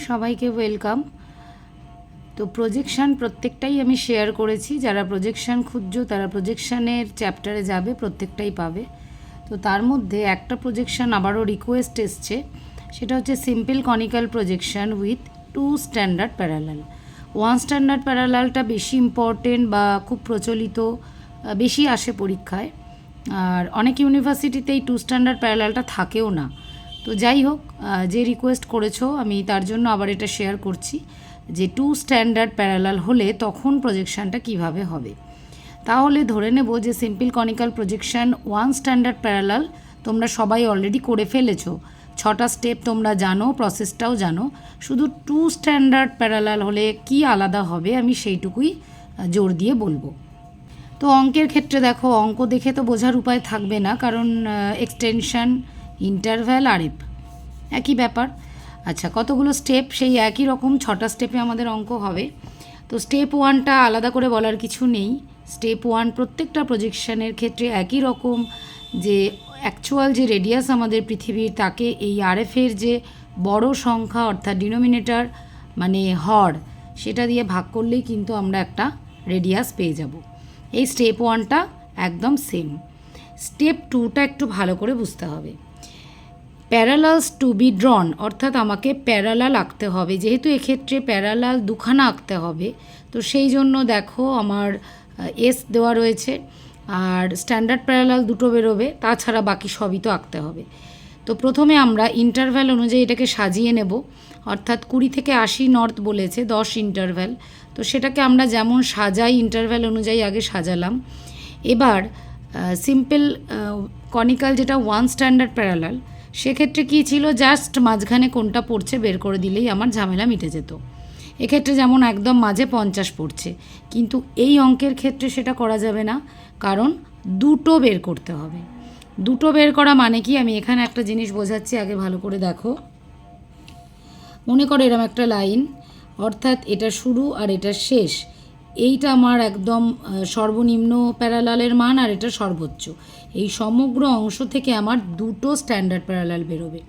সবাইকে ওয়েলকাম। তো প্রজেকশান প্রত্যেকটাই আমি শেয়ার করেছি, যারা প্রজেকশান খুঁজছো তারা প্রজেকশানের চ্যাপ্টারে যাবে, প্রত্যেকটাই পাবে। তো তার মধ্যে একটা প্রজেকশান আবারও রিকোয়েস্ট এসছে, সেটা হচ্ছে simple conical projection with 2 standard parallel. 1 standard প্যারালালটা বেশি ইম্পর্টেন্ট বা খুব প্রচলিত, বেশি আসে পরীক্ষায়, আর অনেক ইউনিভার্সিটিতেই 2 স্ট্যান্ডার্ড প্যারালালটা থাকেও না। তো যাই হোক, যে রিকোয়েস্ট করেছো আমি তার জন্য আবার এটা শেয়ার করছি যে 2 স্ট্যান্ডার্ড প্যারালাল হলে তখন প্রজেকশানটা কিভাবে হবে। তাহলে ধরে নেব যে simple conical projection 1 standard parallel তোমরা সবাই অলরেডি করে ফেলেছো, 6টা স্টেপ তোমরা জানো, প্রসেসটাও জানো। শুধু 2 স্ট্যান্ডার্ড প্যারালাল হলে কি আলাদা হবে আমি সেইটুকুই জোর দিয়ে বলবো। তো অঙ্কের ক্ষেত্রে দেখো, অঙ্ক দেখে তো বোঝার উপায় থাকবে না, কারণ এক্সটেনশন, ইন্টারভ্যাল, আরএফ একই ব্যাপার। আচ্ছা, কতগুলো স্টেপ, সেই একই রকম 6টা স্টেপে আমাদের অঙ্ক হবে। তো স্টেপ 1টা আলাদা করে বলার কিছু নেই। স্টেপ 1 প্রত্যেকটা প্রজেকশানের ক্ষেত্রে একই রকম, যে অ্যাকচুয়াল যে রেডিয়াস আমাদের পৃথিবীর, তাকে এই আরএফের যে বড় সংখ্যা অর্থাৎ ডিনোমিনেটর মানে হর, সেটা দিয়ে ভাগ করলেই কিন্তু আমরা একটা রেডিয়াস পেয়ে যাব। এই স্টেপ 1টা একদম সেম। স্টেপ 2টা একটু ভালো করে বুঝতে হবে। প্যারালালস টু বি ড্রন, অর্থাৎ আমাকে প্যারালাল আঁকতে হবে। যেহেতু এক্ষেত্রে প্যারালাল দুখানা আঁকতে হবে, তো সেই জন্য দেখো আমার এস দেওয়া রয়েছে, আর স্ট্যান্ডার্ড প্যারালাল দুটো বেরোবে, তাছাড়া বাকি সবই তো আঁকতে হবে। তো প্রথমে আমরা ইন্টারভ্যাল অনুযায়ী এটাকে সাজিয়ে নেব, অর্থাৎ 20 থেকে 80 নর্থ বলেছে, 10 ইন্টারভ্যাল। তো সেটাকে আমরা যেমন সাজাই ইন্টারভ্যাল অনুযায়ী আগে সাজালাম। এবার সিম্পল কনিক্যাল যেটা 1 স্ট্যান্ডার্ড প্যারালাল, সেক্ষেত্রে কী ছিল, জাস্ট মাঝখানে কোনটা পড়ছে বের করে দিলেই আমার ঝামেলা মিটে যেত। এক্ষেত্রে যেমন একদম মাঝে 50 পড়ছে, কিন্তু এই অঙ্কের ক্ষেত্রে সেটা করা যাবে না, কারণ দুটো বের করতে হবে। দুটো বের করা মানে কি, আমি এখানে একটা জিনিস বোঝাচ্ছি, আগে ভালো করে দেখো। মনে করো এরকম একটা লাইন, অর্থাৎ এটা শুরু আর এটা শেষ, এইটা আমার একদম সর্বনিম্ন প্যারালালের মান, আর এটা সর্বোচ্চ। এই সমগ্র অংশ থেকে আমার দুটো স্ট্যান্ডার্ড প্যারালাল বেরোবে।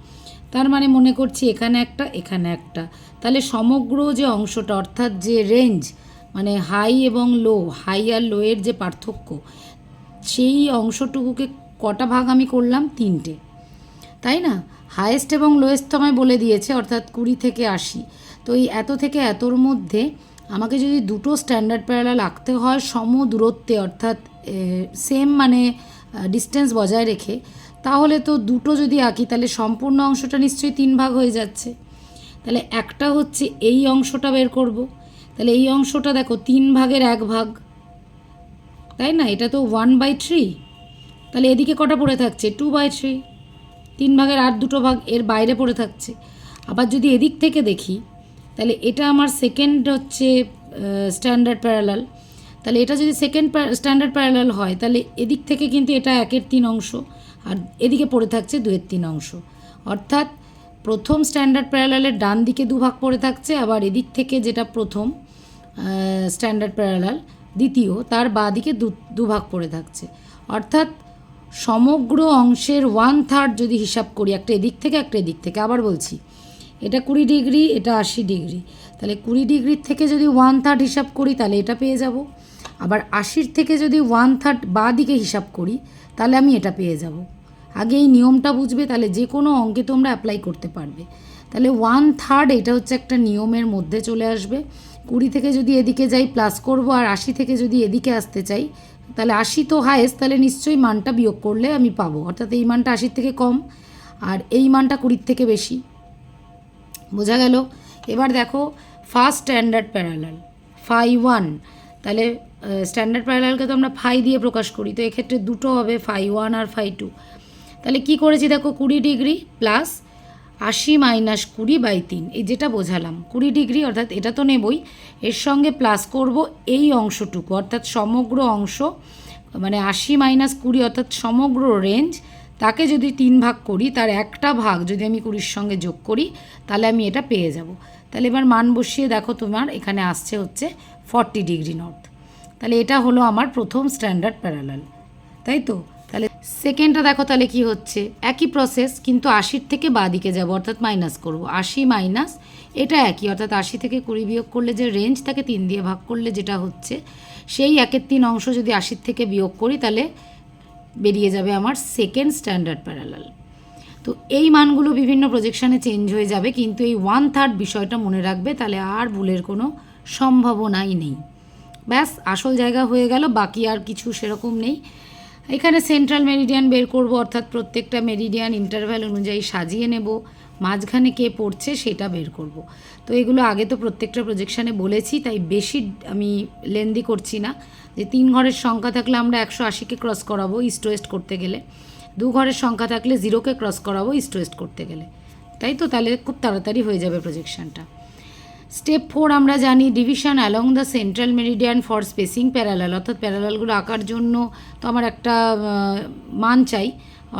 তার মানে মনে করছি এখানে একটা, এখানে একটা, তাহলে সমগ্র যে অংশটা অর্থাৎ যে রেঞ্জ, মানে হাই এবং লো, হাই আর লোয়ের যে পার্থক্য, সেই অংশটুকুকে কটা ভাগ আমি করলাম, 3টে, তাই না? হায়েস্ট এবং লোয়েস্ট তো আমায় বলে দিয়েছে, অর্থাৎ 20 থেকে 80। তো এই এত থেকে এতর মধ্যে আমাকে যদি দুটো স্ট্যান্ডার্ড প্যারালাল আঁকতে হয় সম দূরত্বে, অর্থাৎ সেম মানে ডিস্টেন্স বজায় রেখে, তাহলে তো দুটো যদি আঁকি তাহলে সম্পূর্ণ অংশটা নিশ্চয়ই 3 ভাগ হয়ে যাচ্ছে। তাহলে একটা হচ্ছে এই অংশটা বের করব, তাহলে এই অংশটা দেখো 3 ভাগের 1 ভাগ, তাই না? এটা তো 1/3, তাহলে এদিকে কটা পড়ে থাকছে, 2/3, 3 ভাগের 2 ভাগ এর বাইরে পড়ে থাকছে। আবার যদি এদিক থেকে দেখি, তাহলে এটা আমার সেকেন্ড হচ্ছে স্ট্যান্ডার্ড প্যারালাল। তাহলে এটা যদি সেকেন্ড স্ট্যান্ডার্ড প্যারালাল হয়, তাহলে এদিক থেকে কিন্তু এটা 1/3 অংশ, আর এদিকে পড়ে থাকছে 2/3 অংশ। অর্থাৎ প্রথম স্ট্যান্ডার্ড প্যারালালের ডান দিকে 2 ভাগ পড়ে থাকছে, আবার এদিক থেকে যেটা প্রথম স্ট্যান্ডার্ড প্যারালাল দ্বিতীয়, তার বাঁ দিকে 2 ভাগ পড়ে থাকছে। অর্থাৎ সমগ্র অংশের 1/3 যদি হিসাব করি, একটা এদিক থেকে একটা এদিক থেকে, আবার বলছি এটা 20 ডিগ্রি, এটা 80 ডিগ্রি, তাহলে 20 ডিগ্রির থেকে যদি 1/3 হিসাব করি তাহলে এটা পেয়ে যাব। আবার 80 থেকে যদি 1/3 বাঁ দিকে হিসাব করি তাহলে আমি এটা পেয়ে যাব। আগে এই নিয়মটা বুঝবে, তাহলে যে কোনো অঙ্কে তোমরা অ্যাপ্লাই করতে পারবে। তাহলে 1/3 এটা হচ্ছে একটা নিয়মের মধ্যে চলে আসবে। 20 থেকে যদি এদিকে যাই প্লাস করব, আর 80 থেকে যদি এদিকে আসতে চাই, তাহলে 80 তো হায়েস্ট, তাহলে নিশ্চয়ই মানটা বিয়োগ করলে আমি পাবো, অর্থাৎ এই মানটা 80 থেকে কম, আর এই মানটা 20 থেকে বেশি। বোঝা গেল? এবার দেখো ফার্স্ট স্ট্যান্ডার্ড প্যারালাল ফাই 1, তাহলে স্ট্যান্ডার্ড প্যারালালকে তো আমরা ফাই দিয়ে প্রকাশ করি, তো এক্ষেত্রে দুটো হবে, ফাই 1 আর ফাই 2। তাহলে কি করেছি দেখো, 20 ডিগ্রি প্লাস 80 মাইনাস 20/3, এই যেটা বোঝালাম 20 ডিগ্রি, অর্থাৎ এটা তো নেবই, এর সঙ্গে প্লাস করব এই অংশটুকু, অর্থাৎ সমগ্র অংশ, মানে 80 মাইনাস 20 অর্থাৎ সমগ্র রেঞ্জ, তাকে যদি 3 ভাগ করি, তার একটা ভাগ যদি আমি 20-র সঙ্গে যোগ করি, তাহলে আমি এটা পেয়ে যাব। তাহলে এবার মান বসিয়ে দেখো, তোমার এখানে আসছে হচ্ছে 40 ডিগ্রি নর্থ। তাহলে এটা হলো আমার প্রথম স্ট্যান্ডার্ড প্যারালাল, তাই তো? তাহলে সেকেন্ডটা দেখো, তাহলে কি হচ্ছে, একই প্রসেস, কিন্তু 80 থেকে বাঁ দিকে যাবো, অর্থাৎ মাইনাস করব, 80 মাইনাস এটা একই, অর্থাৎ 80 থেকে 20 বিয়োগ করলে যে রেঞ্জ, তাকে 3 দিয়ে ভাগ করলে যেটা হচ্ছে, সেই 1/3 অংশ যদি 80 থেকে বিয়োগ করি তাহলে বেরিয়ে যাবে আমার সেকেন্ড স্ট্যান্ডার্ড প্যারালাল। তো এই মানগুলো বিভিন্ন প্রজেকশানে চেঞ্জ হয়ে যাবে, কিন্তু এই 1/3 বিষয়টা মনে রাখবে, তাহলে আর ভুলের কোনো সম্ভাবনাই নেই। ব্যাস আসল জায়গা হয়ে গেল, বাকি আর কিছু সেরকম নেই। এখানে সেন্ট্রাল মেরিডিয়ান বের করব, অর্থাৎ প্রত্যেকটা মেরিডিয়ান ইন্টারভ্যাল অনুযায়ী সাজিয়ে নেব, মাঝখানে কে পড়ছে সেটা বের করব। তো এগুলো আগে তো প্রত্যেকটা প্রজেকশানে বলেছি, তাই বেশি আমি লেন্দি করছি না। যে 3 ঘরের সংখ্যা থাকলে আমরা 180কে ক্রস করাবো ইস্ট ওয়েস্ট করতে গেলে, 2 ঘরের সংখ্যা থাকলে 0কে ক্রস করাবো ইস্ট ওয়েস্ট করতে গেলে, তাই তো? তাহলে খুব তাড়াতাড়ি হয়ে যাবে প্রজেকশানটা। স্টেপ 4 আমরা জানি, division along the central meridian for spacing parallel, অর্থাৎ প্যারালালগুলো আঁকার জন্য তো আমার একটা মান চাই,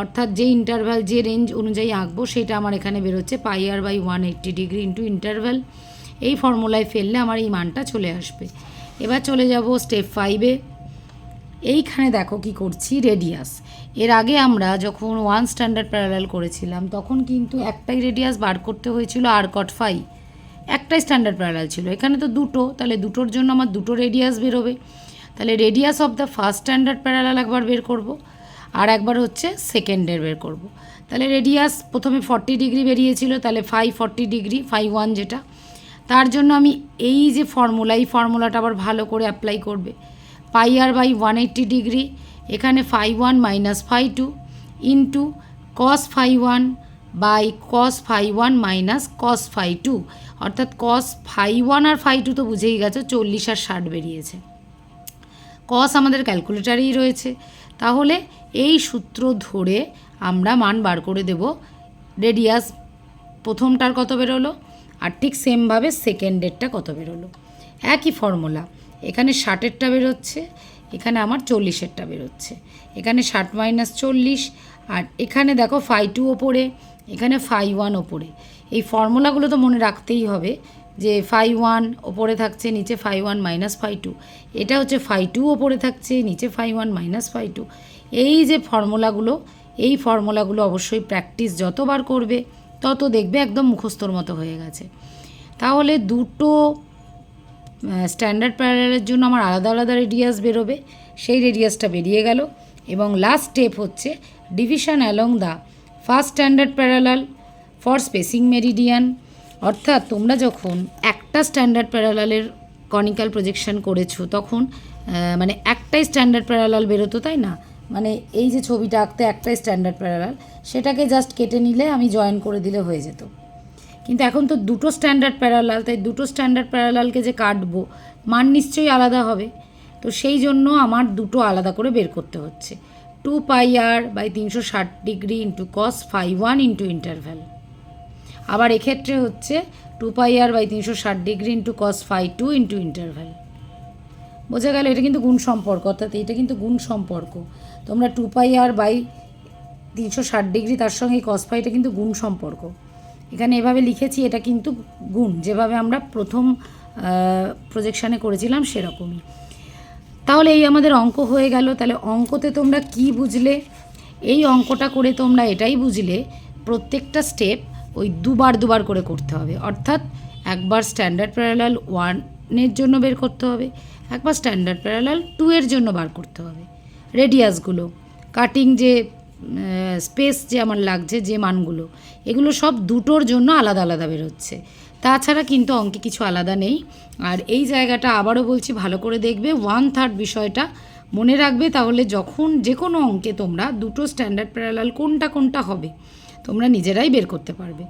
অর্থাৎ যে ইন্টারভ্যাল যে রেঞ্জ অনুযায়ী আঁকবো সেটা আমার এখানে বেরোচ্ছে πr/180 ডিগ্রি ইন্টু ইন্টারভ্যাল। এই ফর্মুলায় ফেললে আমার এই মানটা চলে আসবে। এবার চলে যাব স্টেপ 5-এ। এইখানে দেখো কি করছি, রেডিয়াস। এর আগে আমরা যখন 1 স্ট্যান্ডার্ড প্যারালাল করেছিলাম তখন কিন্তু একটাই রেডিয়াস বার করতে হয়েছিল, r/φ, একটাই স্ট্যান্ডার্ড প্যারালাল ছিল। এখানে তো দুটো, তাহলে দুটোর জন্য আমার দুটো রেডিয়াস বেরোবে। তাহলে radius of the first standard parallel একবার বের করব, আর একবার হচ্ছে সেকেন্ডের বের করব। তাহলে রেডিয়াস প্রথমে 40 ডিগ্রি বেরিয়েছিল, তাহলে φ 40 ডিগ্রি, φ1 যেটা, তার জন্য আমি এই যে ফর্মুলা, এই ফর্মুলাটা আবার ভালো করে অ্যাপ্লাই করবে। πr/180 ডিগ্রি, এখানে φ1 minus φ2 into cos φ1 by cos φ1 minus cos φ2, অর্থাৎ cos φ1 আর φ2 তো বুঝেই গেছো, 40 আর 60 বেরিয়েছে। cos আমাদের ক্যালকুলেটারেই রয়েছে, তাহলে এই সূত্র ধরে আমরা মান বার করে দেব। রেডিয়াস প্রথমটার কত বেরোলো, আর ঠিক সেমভাবে সেকেন্ডেরটা কত বেরোলো, একই ফর্মুলা। এখানে 60-এরটা বেরোচ্ছে, এখানে আমার 40-এরটা বেরোচ্ছে। এখানে 60 মাইনাস 40, আর এখানে দেখো φ2 ওপরে, এখানে φ1 ওপরে। এই ফর্মুলাগুলো তো মনে রাখতেই হবে, যে φ1 ওপরে থাকছে, নিচে φ1 মাইনাস φ2, এটা হচ্ছে φ2 ওপরে থাকছে, নিচে φ1 মাইনাস φ2। এই যে ফর্মুলাগুলো, এই ফর্মুলাগুলো অবশ্যই প্র্যাকটিস যতবার করবে তত দেখবে একদম মুখস্থর মতো হয়ে গেছে। তাহলে দুটো স্ট্যান্ডার্ড প্যারালালের জন্য আমার আলাদা আলাদা রেডিয়াস বেরোবে, সেই রেডিয়াসটা বেরিয়ে গেল। এবং লাস্ট স্টেপ হচ্ছে division along the first standard parallel for spacing meridian, অর্থাৎ তোমরা যখন একটা স্ট্যান্ডার্ড প্যারালালের কনিক্যাল প্রজেকশন করেছো তখন মানে একটাই স্ট্যান্ডার্ড প্যারালাল বেরোতো, তাই না? মানে এই যে ছবিটা আঁকতে একটাই স্ট্যান্ডার্ড প্যারালাল, সেটাকে জাস্ট কেটে নিলে আমি জয়েন করে দিলে হয়ে যেত। কিন্তু এখন তো দুটো স্ট্যান্ডার্ড প্যারালাল, তাই দুটো স্ট্যান্ডার্ড প্যারালালকে যে কাটবো মান নিশ্চয়ই আলাদা হবে, তো সেই জন্য আমার দুটো আলাদা করে বের করতে হচ্ছে। 2πr/360 degree into cos φ1 into interval. আবার এক্ষেত্রে হচ্ছে 2πr/360 degree into cos φ2 into interval. বোঝা গেল? এটা কিন্তু গুণ সম্পর্ক, অর্থাৎ এটা কিন্তু গুণ সম্পর্ক। তোমরা 2πr/360 ডিগ্রি তার সঙ্গে cos φ, এটা কিন্তু গুণ সম্পর্ক। এখানে এভাবে লিখেছি, এটা কিন্তু গুণ, যেভাবে আমরা প্রথম প্রজেকশানে করেছিলাম সেরকমই। তাহলে এই আমাদের অঙ্ক হয়ে গেল। তাহলে অঙ্কতে তোমরা কি বুঝলে? এই অঙ্কটা করে তোমরা এটাই বুঝলে প্রত্যেকটা স্টেপ ওই দুবার করে করতে হবে, অর্থাৎ একবার স্ট্যান্ডার্ড প্যারালাল 1-এর জন্য বের করতে হবে, একবার স্ট্যান্ডার্ড প্যারালাল 2-এর জন্য বার করতে হবে। রেডিয়াসগুলো, কাটিং যে স্পেস যে আমার লাগছে, যে মানগুলো, এগুলো সব দুটোর জন্য আলাদা আলাদা বেরোচ্ছে, তাছাড়া কিন্তু অঙ্কে কিছু আলাদা নেই। আর এই জায়গাটা আবারও বলছি, ভালো করে দেখবে, 1/3 বিষয়টা মনে রাখবে, তাহলে যখন যে কোনো অঙ্কে তোমরা দুটো স্ট্যান্ডার্ড প্যারালাল কোনটা কোনটা হবে তোমরা নিজেরাই বের করতে পারবে।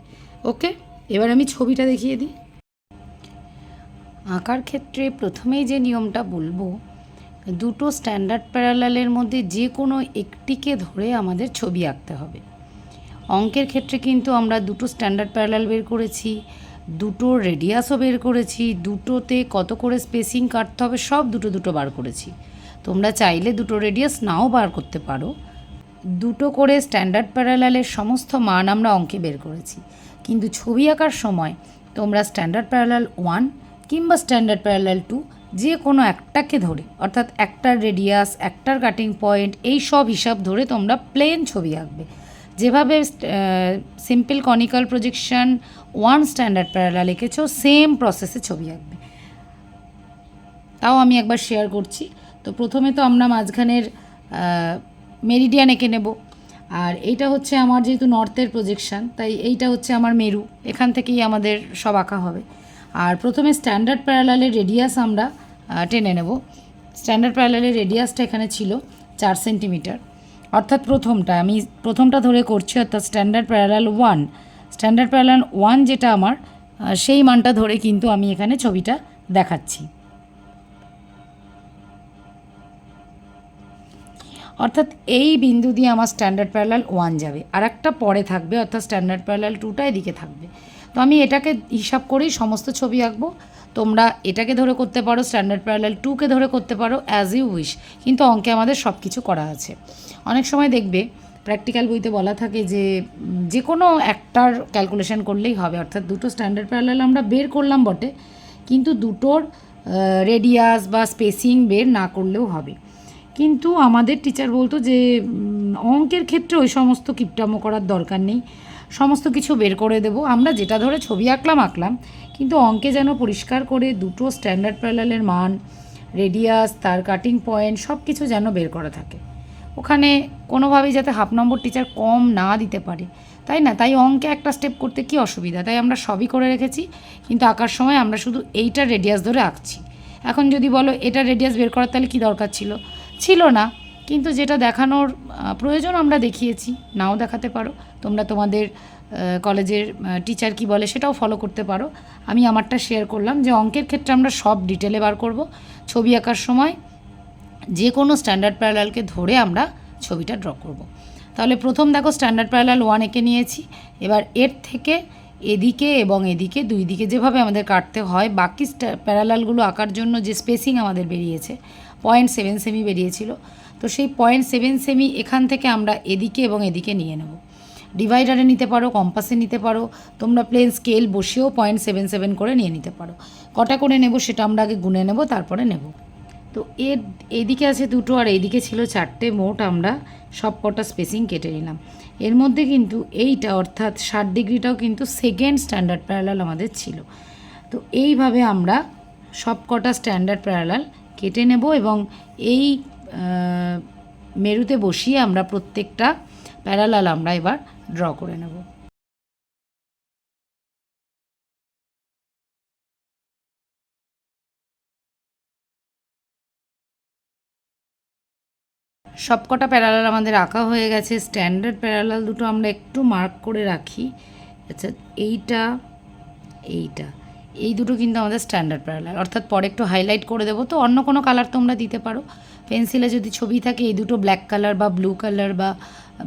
ওকে, এবার আমি ছবিটা দেখিয়ে দিই। আঁকার ক্ষেত্রে প্রথমেই যে নিয়মটা বলবো, দুটো স্ট্যান্ডার্ড প্যারালালের মধ্যে যে কোনো একটিকে ধরে আমাদের ছবি আঁকতে হবে। অঙ্কের ক্ষেত্রে কিন্তু আমরা দুটো স্ট্যান্ডার্ড প্যারালাল বের করেছি, দুটো রেডিয়াসও বের করেছি, দুটোতে কত করে স্পেসিং কাটতে হবে সব দুটো বার করেছি। তোমরা চাইলে দুটো রেডিয়াস নাও বার করতে পারো। দুটো করে স্ট্যান্ডার্ড প্যারালালের সমস্ত মান আমরা অঙ্কে বের করেছি, কিন্তু ছবি আঁকার সময় তোমরা স্ট্যান্ডার্ড প্যারালাল 1 কিংবা স্ট্যান্ডার্ড প্যারালাল 2 যে কোনো একটাকে ধরে, অর্থাৎ একটার রেডিয়াস, একটার কাটিং পয়েন্ট, এই সব হিসাব ধরে তোমরা প্লেন ছবি আঁকবে। যেভাবে simple conical projection 1 standard parallel এঁকেছো সেম প্রসেসে ছবি আঁকবে। তাও আমি একবার শেয়ার করছি। তো প্রথমে তো আমরা মাঝখানের মেরিডিয়ান এঁকে নেব। আর এইটা হচ্ছে আমার যেহেতু নর্থের প্রজেকশান, তাই এইটা হচ্ছে আমার মেরু, এখান থেকেই আমাদের সব আঁকা হবে। আর প্রথমে স্ট্যান্ডার্ড প্যারালালের রেডিয়াস আমরা টেনে নেব। স্ট্যান্ডার্ড প্যারালালের রেডিয়াসটা এখানে ছিল 4 সেন্টিমিটার, অর্থাৎ আমি প্রথমটা ধরে করছি, অর্থাৎ স্ট্যান্ডার্ড প্যারালাল 1। স্ট্যান্ডার্ড প্যারালাল 1 যেটা আমার, সেই মানটা ধরে কিন্তু আমি এখানে ছবিটা দেখাচ্ছি। অর্থাৎ এই বিন্দু দিয়ে আমার স্ট্যান্ডার্ড প্যারালাল 1 যাবে, আর একটা পরে থাকবে, অর্থাৎ স্ট্যান্ডার্ড প্যারালাল 2টা এদিকে থাকবে। তো আমি এটাকে হিসাব করেই সমস্ত ছবি আঁকবো। তোমরা এটাকে ধরে করতে পারো, স্ট্যান্ডার্ড প্যারালাল 2কে ধরে করতে পারো, অ্যাজ ইউ উইশ, কিন্তু অঙ্কে আমাদের সব কিছু করা আছে। অনেক সময় দেখবে প্র্যাকটিক্যাল বইতে বলা থাকে যে কোনো একটার ক্যালকুলেশন করলেই হবে, অর্থাৎ দুটো স্ট্যান্ডার্ড প্যারালাল আমরা বের করলাম বটে, কিন্তু দুটোর রেডিয়াস বা স্পেসিং বের না করলেও হবে। কিন্তু আমাদের টিচার বলতো যে অঙ্কের ক্ষেত্রে ওই সমস্ত কিপটামো করার দরকার নেই, সমস্ত কিছু বের করে দেবো, আমরা যেটা ধরে ছবি আঁকলাম, কিন্তু অঙ্কে যেন পরিষ্কার করে দুটো স্ট্যান্ডার্ড প্যারালালের মান, রেডিয়াস, তার কাটিং পয়েন্ট সব কিছু যেন বের করা থাকে। ওখানে কোনোভাবেই যাতে হাফ নম্বর টিচার কম না দিতে পারে, তাই না? তাই অঙ্কে একটা স্টেপ করতে কি অসুবিধা, তাই আমরা সবই করে রেখেছি, কিন্তু আঁকার সময় আমরা শুধু এইটার রেডিয়াস ধরে আঁকছি। এখন যদি বলো এটার রেডিয়াস বের করার, তাহলে কী দরকার ছিল না, কিন্তু যেটা দেখানোর প্রয়োজন আমরা দেখিয়েছি। নাও দেখাতে পারো, তোমরা তোমাদের কলেজের টিচার কি বলে সেটাও ফলো করতে পারো। আমি আমারটা শেয়ার করলাম যে অঙ্কের ক্ষেত্রে আমরা সব ডিটেলে বার করব। ছবি আঁকার সময় যে কোনো স্ট্যান্ডার্ড প্যারালালকে ধরে আমরা ছবিটা ড্র করব। তাহলে প্রথম দেখো স্ট্যান্ডার্ড প্যারালাল 1 এঁকে নিয়েছি। এবার এর থেকে এদিকে এবং এদিকে দুই দিকে যেভাবে আমাদের কাটতে হয়, বাকি প্যারালালগুলো আঁকার জন্য যে স্পেসিং আমাদের বেরিয়েছে 0.7 সেমি বেরিয়েছিল, তো সেই 0.7 সেমি এখান থেকে আমরা এদিকে এবং এদিকে নিয়ে নেব। ডিভাইডারে নিতে পারো, কম্পাসে নিতে পারো, তোমরা প্লেন স্কেল বসিয়েও 0.77 করে নিয়ে নিতে পারো। কটা করে নেব সেটা আমরা আগে গুনে নেব, তারপরে নেব। তো এদিকে আছে দুটো আর এইদিকে ছিল 4টে, মোট আমরা সব কটা স্পেসিং কেটে নিলাম। এর মধ্যে কিন্তু এইটা অর্থাৎ 60 ডিগ্রিটাও কিন্তু সেকেন্ড স্ট্যান্ডার্ড প্যারালাল আমাদের ছিল। তো এইভাবে আমরা সব কটা স্ট্যান্ডার্ড প্যারালাল কেটে নেব এবং এই মেরুতে বসিয়ে আমরা প্রত্যেকটা প্যারালাল আমরা এবার ড্র করে নেব। সবকটা প্যারালাল আমাদের আঁকা হয়ে গেছে। স্ট্যান্ডার্ড প্যারালাল দুটো আমরা একটু মার্ক করে রাখি। আচ্ছা, এইটা এই দুটো কিন্তু আমাদের স্ট্যান্ডার্ড প্যারালাল, অর্থাৎ পরে একটু হাইলাইট করে দেবো। তো অন্য কোনো কালার তোমরা দিতে পারো, পেন্সিলে যদি ছবি থাকে এই দুটো ব্ল্যাক কালার বা ব্লু কালার বা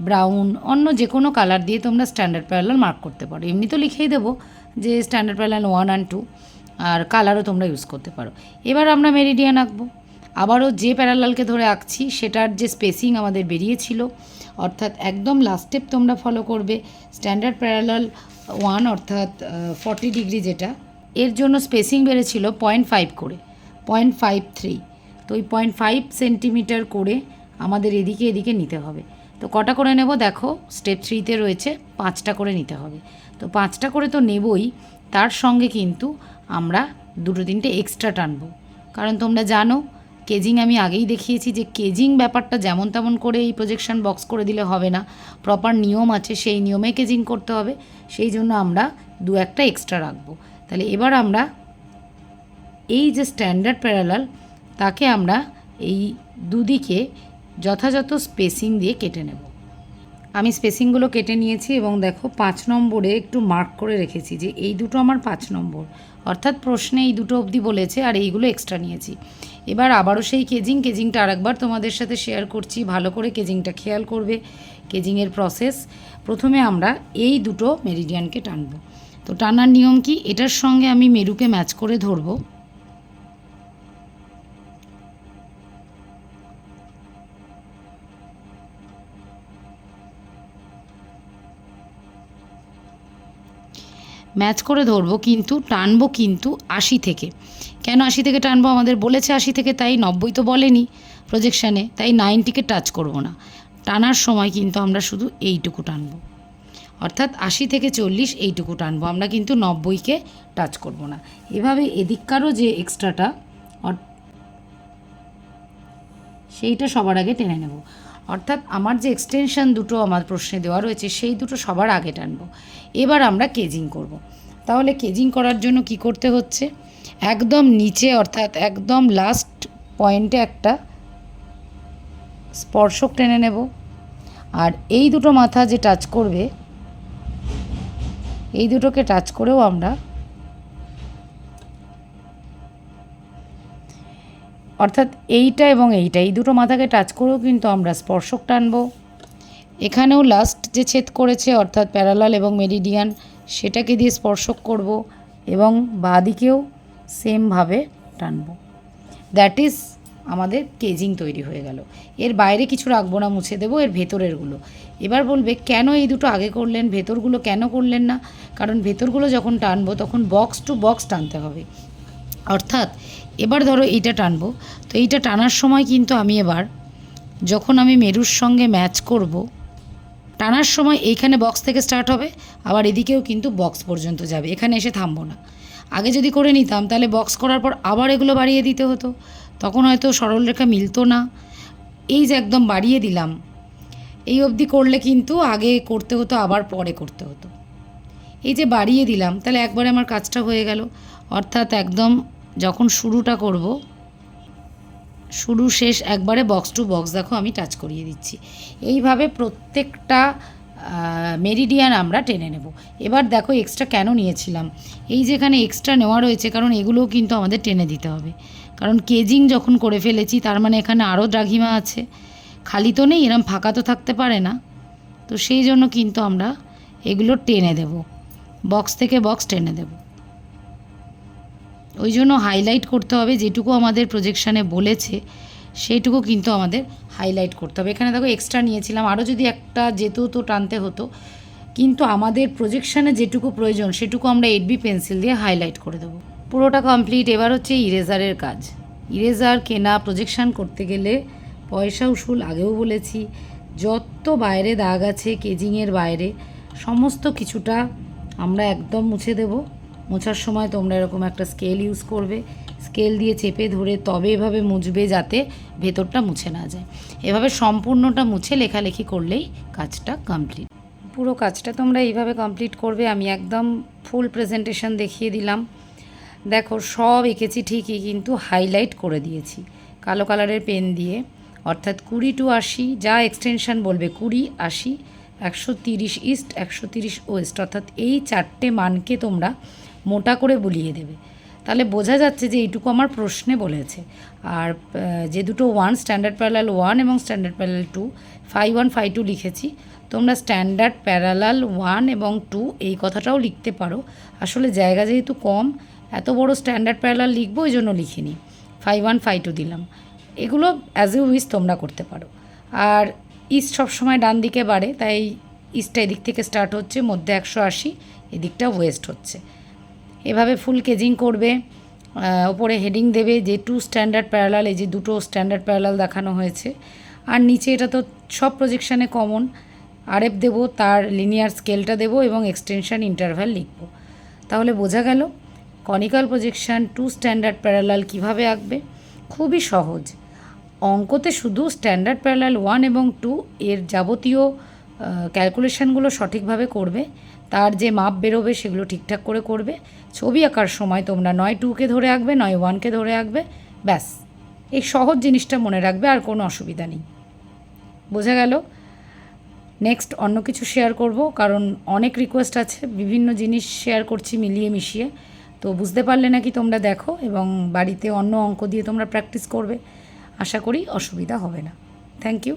ব্রাউন, অন্য যে কোনো কালার দিয়ে তোমরা স্ট্যান্ডার্ড প্যারালাল মার্ক করতে পারো। এমনি তো লিখেই দেবো যে স্ট্যান্ডার্ড প্যারালাল 1 আর 2, আর কালারও তোমরা ইউজ করতে পারো। এবার আমরা মেরিডিয়ান আঁকবো। আবারও যে প্যারালালকে ধরে আঁকছি সেটার যে স্পেসিং আমাদের বেরিয়েছিল, অর্থাৎ একদম লাস্ট স্টেপ তোমরা ফলো করবে। স্ট্যান্ডার্ড প্যারালাল 1 অর্থাৎ 40 ডিগ্রি, যেটা এর জন্য স্পেসিং বেড়েছিল 0.5 করে, 0.53। তো ওই 0.5 সেন্টিমিটার করে আমাদের এদিকে নিতে হবে। তো কটা করে নেব দেখো, স্টেপ 3তে রয়েছে 5টা করে নিতে হবে। তো 5টা করে তো নেবই, তার সঙ্গে কিন্তু আমরা 2-3টে এক্সট্রা টানবো। কারণ তোমরা জানো কেজিং আমি আগেই দেখিয়েছি যে কেজিং ব্যাপারটা যেমন তেমন করে এই প্রজেকশন বক্স করে দিলে হবে না, প্রপার নিয়ম আছে, সেই নিয়মে কেজিং করতে হবে। সেই জন্য আমরা 2-1টা এক্সট্রা রাখবো। তাহলে এবার আমরা এই যে স্ট্যান্ডার্ড প্যারালাল, তাকে আমরা এই দুদিকে যথাযথ স্পেসিং দিয়ে কেটে নেব। আমি স্পেসিংগুলো কেটে নিয়েছি এবং দেখো 5 নম্বরে একটু মার্ক করে রেখেছি যে এই দুটো আমার 5 নম্বর, অর্থাৎ প্রশ্নে এই দুটো অবধি বলেছে আর এইগুলো এক্সট্রা নিয়েছি। এবার আবারও সেই কেজিংটা আরেকবার তোমাদের সাথে শেয়ার করছি, ভালো করে কেজিংটা খেয়াল করবে। কেজিংয়ের প্রসেস, প্রথমে আমরা এই দুটো মেরিডিয়ানকে টানবো। তো টানার নিয়ম কি, এটার সঙ্গে আমি মেরুকে ম্যাচ করে ধরবো। ম্যাচ করে ধরবো, কিন্তু টানবো কিন্তু 80 থেকে। কেন 80 থেকে টানবো, আমাদের বলেছে 80 থেকে, তাই 90 তো বলেনি প্রজেকশানে, তাই 90কে টাচ করব না। টানার সময় কিন্তু আমরা শুধু এইটুকু টানবো। অর্থাৎ 80 থেকে 40 এইটুকু টানবো আমরা, কিন্তু 90কে টাচ করব না। এভাবে এদিককারও যে এক্সট্রাটা সেইটা সবার আগে টেনে নেব। অর্থাৎ আমার যে এক্সটেনশন দুটো আমার প্রশ্নে দেওয়া রয়েছে সেই দুটো সবার আগে টানবো। এবার আমরা কেজিং করব। তাহলে কেজিং করার জন্য কি করতে হচ্ছে, একদম নিচে অর্থাৎ একদম লাস্ট পয়েন্টে একটা স্পর্শক টেনে নেব। আর এই দুটো মাথা যে টাচ করবে, এই দুটোকে টাচ করেও আমরা, অর্থাৎ এইটা এবং এইটা, এই দুটো মাথাকে টাচ করেও কিন্তু আমরা স্পর্শক টানবো। এখানেও লাস্ট যে ছেদ করেছে অর্থাৎ প্যারালাল এবং মেরিডিয়ান, সেটাকে দিয়ে স্পর্শক করব এবং বাঁদিকেও সেমভাবে টানবো। দ্যাট ইজ আমাদের কেজিং তৈরি হয়ে গেল। এর বাইরে কিছু রাখবো না, মুছে দেবো এর ভেতরেরগুলো। এবার বলবে কেন এই দুটো আগে করলেন, ভেতরগুলো কেন করলেন না? কারণ ভেতরগুলো যখন টানবো তখন বক্স টু বক্স টানতে হবে। অর্থাৎ এবার ধরো এইটা টানবো, তো এইটা টানার সময় কিন্তু আমি এবার যখন আমি মেরুর সঙ্গে ম্যাচ করব, টানার সময় এইখানে বক্স থেকে স্টার্ট হবে, আবার এদিকেও কিন্তু বক্স পর্যন্ত যাবে, এখানে এসে থামবো না। আগে যদি করে নিতাম তাহলে বক্স করার পর আবার এগুলো বাড়িয়ে দিতে হতো, তখন হয়তো সরলরেখা মিলতো না। এই যে একদম বাড়িয়ে দিলাম, এই অবধি করলে কিন্তু আগে করতে হতো আবার পরে করতে হতো। এই যে বাড়িয়ে দিলাম তাহলে একবারে আমার কাজটা হয়ে গেল। অর্থাৎ একদম যখন শুরুটা করব, শুরু শেষ একবারে বক্স টু বক্স দেখো আমি টাচ করিয়ে দিচ্ছি। এইভাবে প্রত্যেকটা মেরিডিয়ান আমরা টেনে নেব। এবার দেখো এক্সট্রা কেন নিয়েছিলাম, এই যেখানে এক্সট্রা নেওয়া রয়েছে কারণ এগুলোও কিন্তু আমাদের টেনে দিতে হবে। কারণ কেজিং যখন করে ফেলেছি তার মানে এখানে আরও দ্রাঘিমা আছে, খালি তো নেই, এরম ফাঁকা তো থাকতে পারে না। তো সেই জন্য কিন্তু আমরা এগুলো টেনে দেব, বক্স থেকে বক্স টেনে দেব। ওই জন্য হাইলাইট করতে হবে, যেটুকু আমাদের প্রজেকশানে বলেছে সেইটুকু কিন্তু আমাদের হাইলাইট করতে হবে। এখানে দেখো এক্সট্রা নিয়েছিলাম, আরও যদি একটা যেত তো টানতে হতো, কিন্তু আমাদের প্রজেকশানে যেটুকু প্রয়োজন সেটুকু আমরা 8B পেন্সিল দিয়ে হাইলাইট করে দেবো। পুরোটা কমপ্লিট। এবার হচ্ছে ইরেজারের কাজ। ইরেজার কেনা প্রজেকশান করতে গেলে পয়সা উসুল, আগেও বলেছি। যত বাইরে দাগ আছে কেজিংয়ের বাইরে সমস্ত কিছুটা আমরা একদম মুছে দেব। মোছার সময় তোমরা এরকম একটা স্কেল ইউজ করবে, স্কেল দিয়ে চেপে ধরে তবে এভাবে মুছবে যাতে ভেতরটা মুছে না যায়। এভাবে সম্পূর্ণটা মুছে লেখালেখি করলেই কাজটা কমপ্লিট। পুরো কাজটা তোমরা এইভাবে কমপ্লিট করবে। আমি একদম ফুল প্রেজেন্টেশন দেখিয়ে দিলাম। দেখো সব এঁকেছি ঠিকই, কিন্তু হাইলাইট করে দিয়েছি কালো কালারের পেন দিয়ে। অর্থাৎ 20 to 80 যা এক্সটেনশন বলবে, 20, 80, 130 ইস্ট, 130 ওয়েস্ট, অর্থাৎ এই চারটে মানকে তোমরা মোটা করে বুলিয়ে দেবে। তাহলে বোঝা যাচ্ছে যে এইটুকু আমার প্রশ্নে বলেছে। আর যে দুটো 1 স্ট্যান্ডার্ড প্যারালাল 1 এবং স্ট্যান্ডার্ড প্যারালাল 2, 5-1 5-2 লিখেছি, তোমরা স্ট্যান্ডার্ড প্যারালাল 1 এবং 2 এই কথাটাও লিখতে পারো। আসলে জায়গা যেহেতু কম, এত বড় স্ট্যান্ডার্ড প্যারালাল লিখবো ওই জন্য লিখিনি, 5-1 5-2 দিলাম। এগুলো অ্যাজ ইউ উইশ তোমরা করতে পারো। আর ইস্ট সবসময় ডান দিকে বাড়ে, তাই ইস্টটা এদিক থেকে স্টার্ট হচ্ছে, মধ্যে 180, এদিকটা ওয়েস্ট হচ্ছে। এভাবে ফুল কেজিং করবে। ওপরে হেডিং দেবে যে 2 স্ট্যান্ডার্ড প্যারালাল, এই যে দুটো স্ট্যান্ডার্ড প্যারালাল দেখানো হয়েছে। আর নিচে এটা তো সব প্রজেকশানে কমন, আরএফ দেবো, তার লিনিয়ার স্কেলটা দেবো এবং এক্সটেনশন ইন্টারভ্যাল লিখবো। তাহলে বোঝা গেল কনিক্যাল প্রজেকশান 2 স্ট্যান্ডার্ড প্যারালাল কীভাবে আঁকবে। খুবই সহজ। অঙ্কতে শুধু স্ট্যান্ডার্ড প্যারালাল 1 এবং 2 এর যাবতীয় ক্যালকুলেশনগুলো সঠিকভাবে করবে, তার যে মাপ বেরোবে সেগুলো ঠিকঠাক করে করবে। ছবি আঁকার সময় তোমরা নয় 2কে ধরে আঁকবে, নয় 1কে ধরে আঁকবে, ব্যাস। এই সহজ জিনিসটা মনে রাখবে, আর কোনো অসুবিধা নেই। বোঝা গেল? নেক্সট অন্য কিছু শেয়ার করব, কারণ অনেক রিকোয়েস্ট আছে, বিভিন্ন জিনিস শেয়ার করছি মিলিয়ে মিশিয়ে। তো বুঝতে পারলে নাকি তোমরা দেখো এবং বাড়িতে অন্য অঙ্ক দিয়ে তোমরা প্র্যাকটিস করবে। আশা করি অসুবিধা হবে না। Thank you.